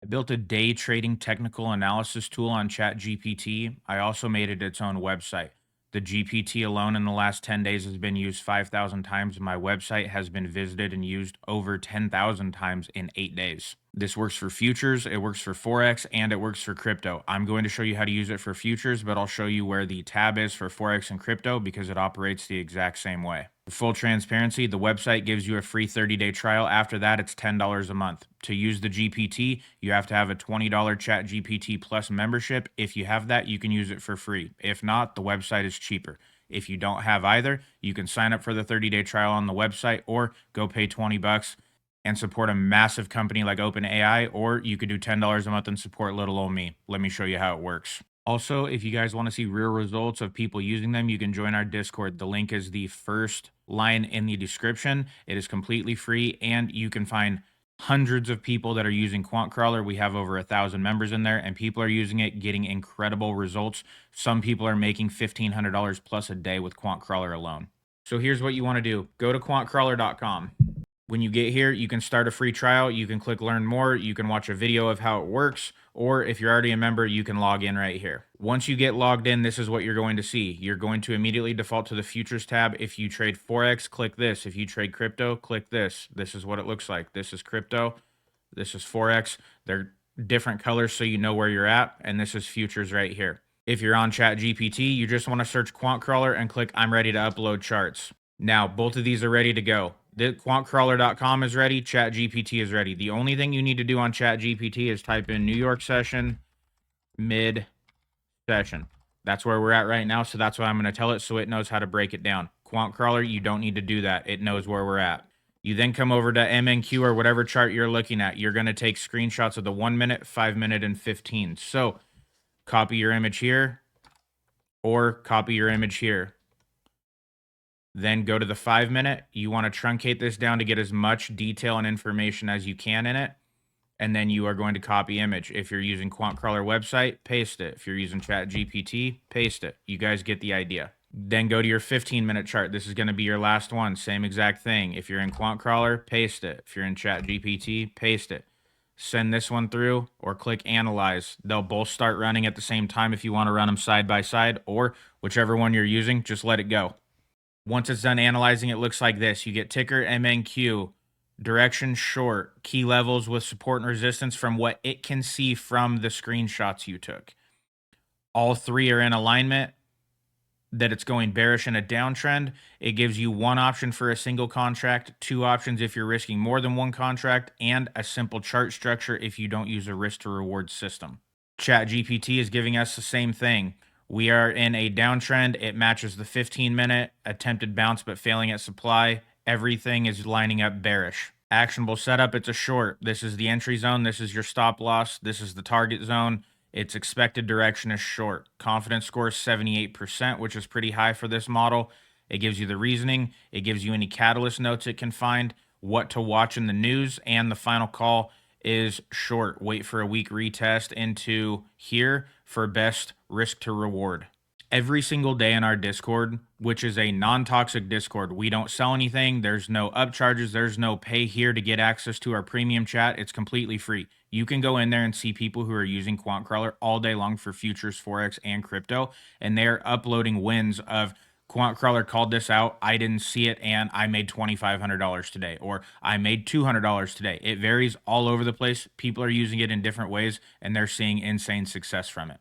I built a day trading technical analysis tool on ChatGPT. I also made it its own website. The GPT alone in the last 10 days has been used 5,000 times. My website has been visited and used over 10,000 times in 8 days. This works for futures, it works for Forex, and it works for crypto. I'm going to show you how to use it for futures, but I'll show you where the tab is for Forex and crypto because it operates the exact same way. For full transparency, the website gives you a free 30-day trial. After that, it's $10 a month. To use the GPT, you have to have a $20 ChatGPT Plus membership. If you have that, you can use it for free. If not, the website is cheaper. If you don't have either, you can sign up for the 30-day trial on the website or go pay 20 bucks and support a massive company like OpenAI, or you could do $10 a month and support little old me. Let me show you how it works. Also, if you guys want to see real results of people using them, you can join our Discord. The link is the first line in the description. It is completely free, and you can find hundreds of people that are using Quant Crawler. We have over 1,000 members in there, and people are using it, getting incredible results. Some people are making $1,500 plus a day with Quant Crawler alone. So here's what you want to do. Go to QuantCrawler.com. When you get here, you can start a free trial. You can click learn more. You can watch a video of how it works. Or if you're already a member, you can log in right here. Once you get logged in, this is what you're going to see. You're going to immediately default to the futures tab. If you trade Forex, click this. If you trade crypto, click this. This is what it looks like. This is crypto. This is Forex. They're different colors so you know where you're at. And this is futures right here. If you're on ChatGPT, you just want to search Quant Crawler and click I'm ready to upload charts. Now, both of these are ready to go. The QuantCrawler.com is ready. ChatGPT is ready. The only thing you need to do on ChatGPT is type in New York session, mid session. That's where we're at right now. So that's what I'm going to tell it so it knows how to break it down. QuantCrawler, you don't need to do that. It knows where we're at. You then come over to MNQ or whatever chart you're looking at. You're going to take screenshots of the 1 minute, 5 minute, and 15. So copy your image here or copy your image here. Then go to the 5 minute. You want to truncate this down to get as much detail and information as you can in it. And then you are going to copy image. If you're using QuantCrawler website, paste it. If you're using ChatGPT, paste it. You guys get the idea. Then go to your 15-minute chart. This is going to be your last one. Same exact thing. If you're in QuantCrawler, paste it. If you're in ChatGPT, paste it. Send this one through or click analyze. They'll both start running at the same time if you want to run them side by side, or whichever one you're using, just let it go. Once it's done analyzing, it looks like this. You get ticker MNQ, direction short, key levels with support and resistance from what it can see from the screenshots you took. All three are in alignment, that it's going bearish in a downtrend. It gives you one option for a single contract, two options if you're risking more than one contract, and a simple chart structure if you don't use a risk to reward system. ChatGPT is giving us the same thing. We are in a downtrend. It matches the 15-minute attempted bounce, but failing at supply. Everything is lining up bearish. Actionable setup, it's a short. This is the entry zone. This is your stop loss. This is the target zone. Its expected direction is short. Confidence score is 78%, which is pretty high for this model. It gives you the reasoning. It gives you any catalyst notes it can find, what to watch in the news, and the final call is short. Wait for a weak retest into here for best risk to reward. Every single day in our Discord, which is a non-toxic Discord, we don't sell anything. There's no upcharges. There's no pay here to get access to our premium chat. It's completely free. You can go in there and see people who are using QuantCrawler all day long for futures, Forex, and crypto, and they're uploading wins of QuantCrawler called this out, I didn't see it, and I made $2,500 today, or I made $200 today. It varies all over the place. People are using it in different ways, and they're seeing insane success from it.